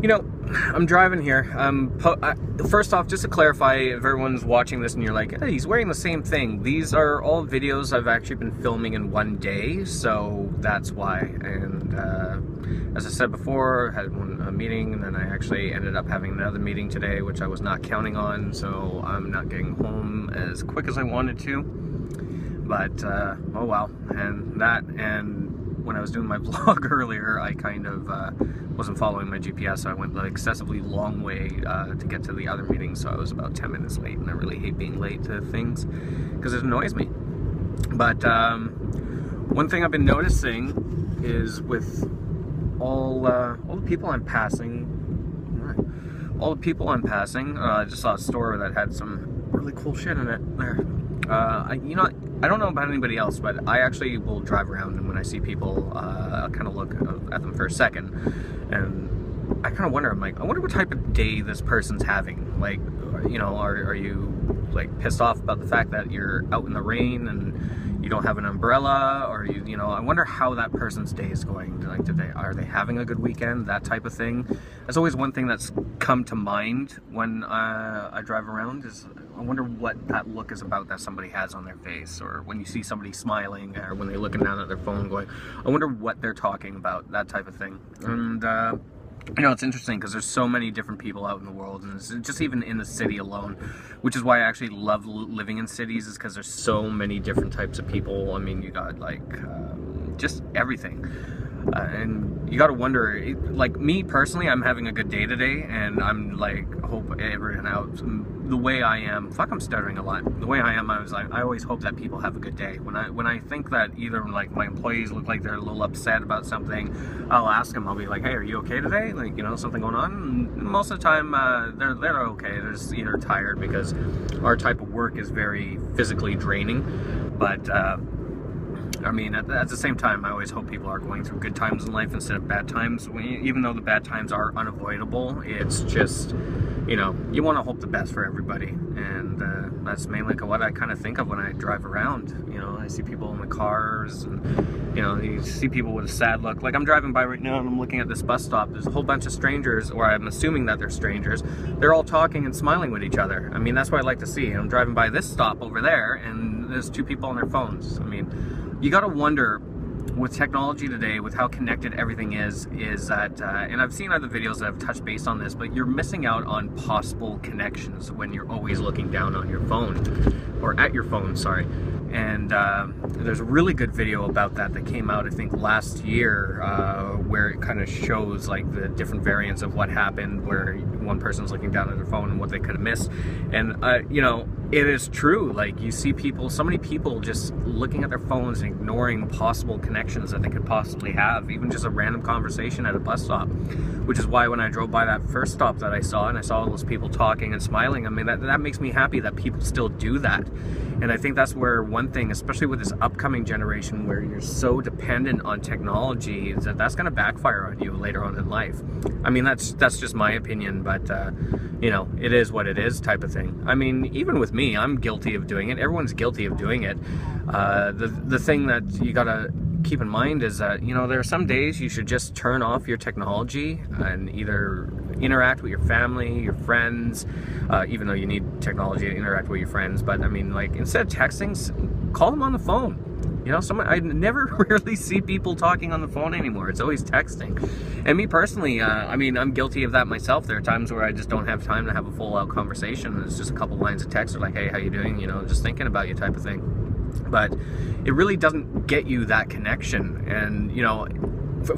You know, I'm driving here. First off, just to clarify, if everyone's watching this and you're like, hey, he's wearing the same thing. These are all videos I've actually been filming in one day, so that's why. And as I said before, I had a meeting, and then I actually ended up having another meeting today, which I was not counting on, so I'm not getting home as quick as I wanted to. But, oh well. And when I was doing my vlog earlier, I kind of wasn't following my GPS, so I went an excessively long way to get to the other meeting, so I was about 10 minutes late, and I really hate being late to things because it annoys me. But one thing I've been noticing is with all the people I'm passing, I just saw a store that had some really cool shit in it there. You know, I don't know about anybody else, but I actually will drive around, and when I see people, I'll kind of look at them for a second, and I kind of wonder, I'm like, I wonder what type of day this person's having. Like, you know, are you like pissed off about the fact that you're out in the rain and you don't have an umbrella, or you know, I wonder how that person's day is going. Like, are they having a good weekend? That type of thing. That's always one thing that's come to mind when I drive around, is I wonder what that look is about that somebody has on their face, or when you see somebody smiling, or when they're looking down at their phone going, I wonder what they're talking about, that type of thing. And you know, it's interesting because there's so many different people out in the world, and it's just even in the city alone, which is why I actually love living in cities, is because there's so many different types of people. I mean, you got like just everything. And you gotta wonder, like me personally, I'm having a good day today, and I'm like, hope everyone out the way I am. Fuck, I'm stuttering a lot. The way I am, I always hope that people have a good day. When I think that either like my employees look like they're a little upset about something, I'll ask them. I'll be like, hey, are you okay today? Like, you know, something going on? And most of the time, they're okay. They're just either tired because our type of work is very physically draining, but. I mean, at the same time, I always hope people are going through good times in life instead of bad times. Even though the bad times are unavoidable, it's just, you know, you want to hope the best for everybody. And that's mainly what I kind of think of when I drive around. You know, I see people in the cars, and, you know, you see people with a sad look. Like, I'm driving by right now, and I'm looking at this bus stop. There's a whole bunch of strangers, or I'm assuming that they're strangers. They're all talking and smiling with each other. I mean, that's what I like to see. I'm driving by this stop over there, and there's two people on their phones. I mean, you gotta wonder, with technology today, with how connected everything is that, and I've seen other videos that have touched base on this, but you're missing out on possible connections when you're always looking down on your phone, or at your phone, sorry. And there's a really good video about that came out, I think, last year, where it kind of shows like the different variants of what happened, where one person's looking down at their phone and what they could have missed. And you know, it is true. Like, you see people, so many people just looking at their phones and ignoring possible connections that they could possibly have, even just a random conversation at a bus stop. Which is why when I drove by that first stop that I saw, and I saw all those people talking and smiling, I mean, that makes me happy that people still do that. And I think that's where one thing, especially with this upcoming generation where you're so dependent on technology, is that's going to backfire on you later on in life. I mean, that's just my opinion, but you know, it is what it is type of thing. I mean, even with me, I'm guilty of doing it. Everyone's guilty of doing it. The thing that you gotta keep in mind is that, you know, there are some days you should just turn off your technology and either interact with your family, your friends, even though you need technology to interact with your friends. But I mean, like, instead of texting, call them on the phone. You know, I never really see people talking on the phone anymore. It's always texting. And me personally, I mean, I'm guilty of that myself. There are times where I just don't have time to have a full-out conversation. It's just a couple lines of text, or like, hey, how you doing? You know, just thinking about you type of thing. But it really doesn't get you that connection. And, you know,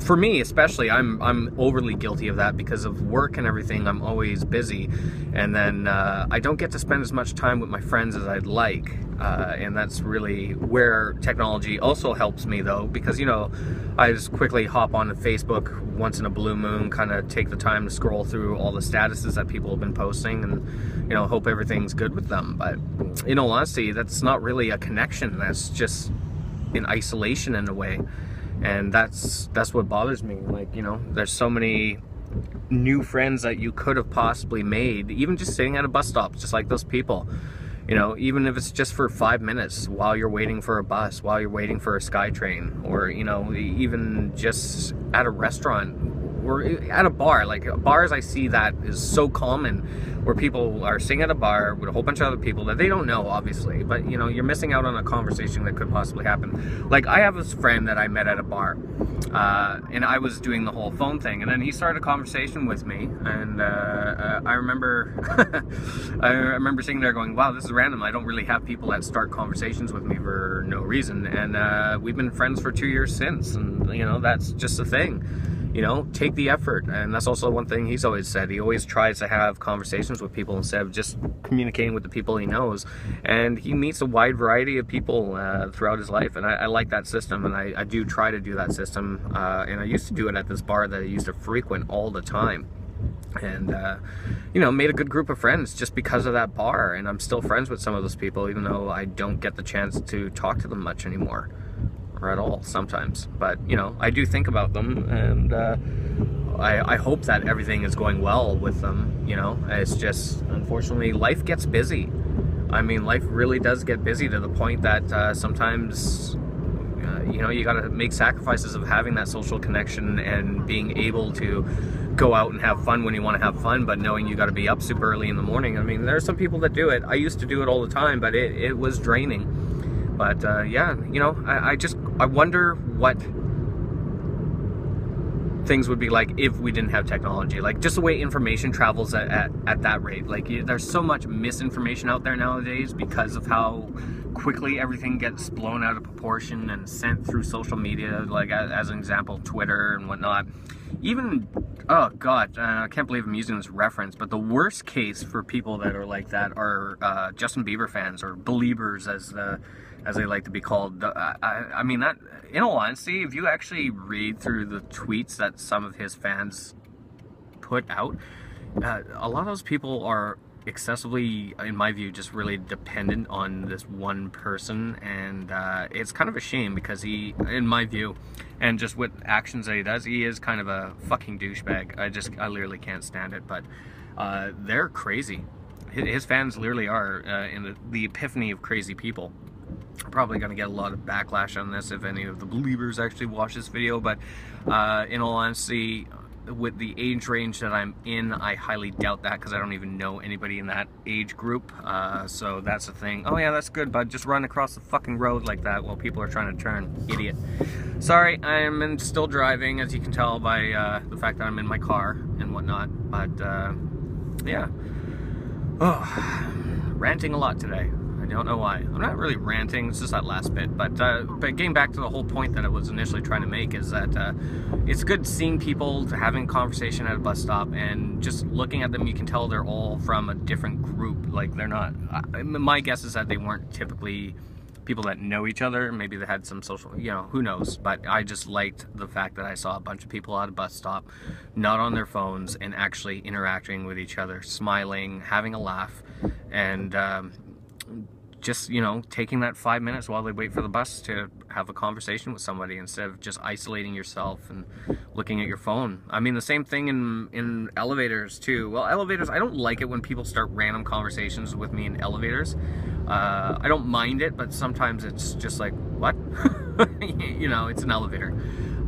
for me especially, I'm overly guilty of that because of work and everything. I'm always busy, and then I don't get to spend as much time with my friends as I'd like, and that's really where technology also helps me, though, because, you know, I just quickly hop on Facebook once in a blue moon, kind of take the time to scroll through all the statuses that people have been posting, and, you know, hope everything's good with them. But in all honesty, that's not really a connection. That's just in isolation in a way. And that's what bothers me. Like, you know, there's so many new friends that you could have possibly made, even just sitting at a bus stop, just like those people. You know, even if it's just for 5 minutes while you're waiting for a bus, while you're waiting for a SkyTrain, or, you know, even just at a restaurant or at a bar. Like bars, I see that is so common, where people are sitting at a bar with a whole bunch of other people that they don't know, obviously, but you know, you're missing out on a conversation that could possibly happen. Like I have this friend that I met at a bar, and I was doing the whole phone thing, and then he started a conversation with me, and I remember I remember sitting there going, wow, this is random. I don't really have people that start conversations with me for no reason, and we've been friends for 2 years since, and you know, that's just a thing. You know, take the effort. And that's also one thing he's always said. He always tries to have conversations with people instead of just communicating with the people he knows. And he meets a wide variety of people throughout his life. And I like that system. And I do try to do that system. And I used to do it at this bar that I used to frequent all the time. And, you know, made a good group of friends just because of that bar. And I'm still friends with some of those people, even though I don't get the chance to talk to them much anymore. Or at all sometimes, but you know, I do think about them, and I hope that everything is going well with them. You know, it's just, unfortunately, life gets busy. I mean, life really does get busy to the point that sometimes you know, you gotta make sacrifices of having that social connection and being able to go out and have fun when you want to have fun, but knowing you got to be up super early in the morning. I mean, there are some people that do it. I used to do it all the time, but it was draining. But yeah, you know, I wonder what things would be like if we didn't have technology. Like just the way information travels at that rate. Like there's so much misinformation out there nowadays because of how quickly everything gets blown out of proportion and sent through social media. Like as an example, Twitter and whatnot. Even, oh god, I can't believe I'm using this reference, but the worst case for people that are like that are Justin Bieber fans, or believers as they like to be called. I mean, that, in all honesty, if you actually read through the tweets that some of his fans put out, a lot of those people are excessively, in my view, just really dependent on this one person, and it's kind of a shame because he, in my view, and just with actions that he does, he is kind of a fucking douchebag. I literally can't stand it, but they're crazy. His fans literally are in the epiphany of crazy people. I'm probably going to get a lot of backlash on this if any of the believers actually watch this video, but in all honesty, with the age range that I'm in, I highly doubt that, because I don't even know anybody in that age group. So that's the thing. Oh yeah, that's good, bud. Just run across the fucking road like that while people are trying to turn. Idiot. Sorry, I'm still driving, as you can tell by the fact that I'm in my car and whatnot. But yeah. Oh, ranting a lot today. I don't know why. I'm not really ranting, it's just that last bit. But getting back to the whole point that I was initially trying to make is that it's good seeing people having a conversation at a bus stop, and just looking at them, you can tell they're all from a different group. Like, they're not, my guess is that they weren't typically people that know each other. Maybe they had some social, you know, who knows. But I just liked the fact that I saw a bunch of people at a bus stop, not on their phones, and actually interacting with each other, smiling, having a laugh, and just, you know, taking that 5 minutes while they wait for the bus to have a conversation with somebody, instead of just isolating yourself and looking at your phone. I mean, the same thing in elevators too. Well, elevators, I don't like it when people start random conversations with me in elevators. I don't mind it, but sometimes it's just like, what? You know, it's an elevator.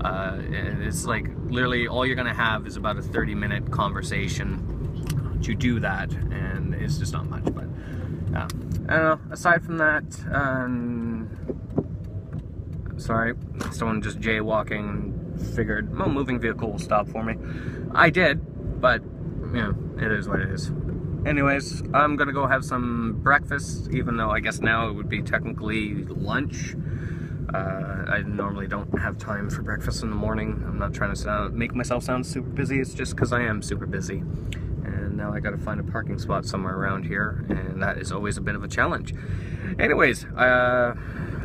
And it's like, literally all you're gonna have is about a 30-minute conversation to do that, and it's just not much. But I don't know, aside from that, sorry, someone just jaywalking and figured, well, moving vehicle will stop for me. I did, but, you know, it is what it is. Anyways, I'm gonna go have some breakfast, even though I guess now it would be technically lunch. I normally don't have time for breakfast in the morning. I'm not trying to make myself sound super busy, it's just because I am super busy. And now I gotta find a parking spot somewhere around here, and that is always a bit of a challenge. Anyways,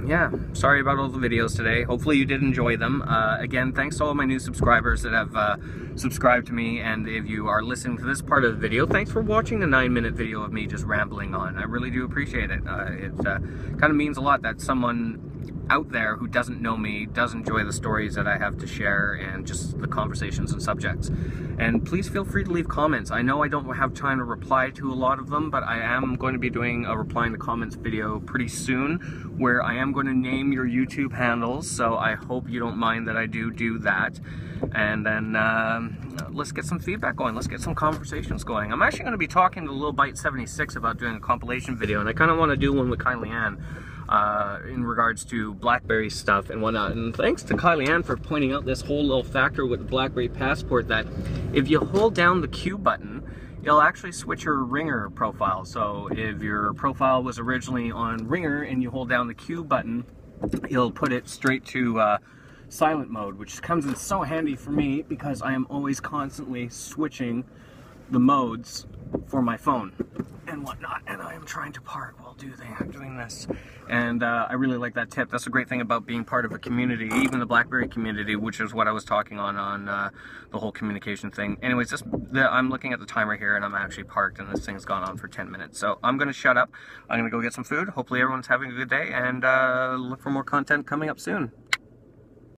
yeah, sorry about all the videos today. Hopefully you did enjoy them. Again, thanks to all my new subscribers that have subscribed to me, and if you are listening to this part of the video, thanks for watching the 9-minute video of me just rambling on. I really do appreciate it. It kind of means a lot that someone out there who doesn't know me does enjoy the stories that I have to share, and just the conversations and subjects. And please feel free to leave comments. I know I don't have time to reply to a lot of them, but I am going to be doing a replying to comments video pretty soon, where I am going to name your YouTube handles, so I hope you don't mind that I do that. And then let's get some feedback going. Let's get some conversations going. I'm actually going to be talking to Lil Byte 76 about doing a compilation video, and I kind of want to do one with Kylie Ann in regards to BlackBerry stuff and whatnot. And thanks to Kylie Ann for pointing out this whole little factor with the BlackBerry Passport, that if you hold down the Q button, it'll actually switch your Ringer profile. So if your profile was originally on Ringer and you hold down the Q button, it'll put it straight to silent mode, which comes in so handy for me because I am always constantly switching the modes for my phone and whatnot, and I am trying to park while doing this, and I really like that tip. That's a great thing about being part of a community, even the BlackBerry community, which is what I was talking on the whole communication thing. Anyways, I'm looking at the timer here, and I'm actually parked, and this thing's gone on for 10 minutes, so I'm gonna shut up. I'm gonna go get some food. Hopefully everyone's having a good day, and look for more content coming up soon.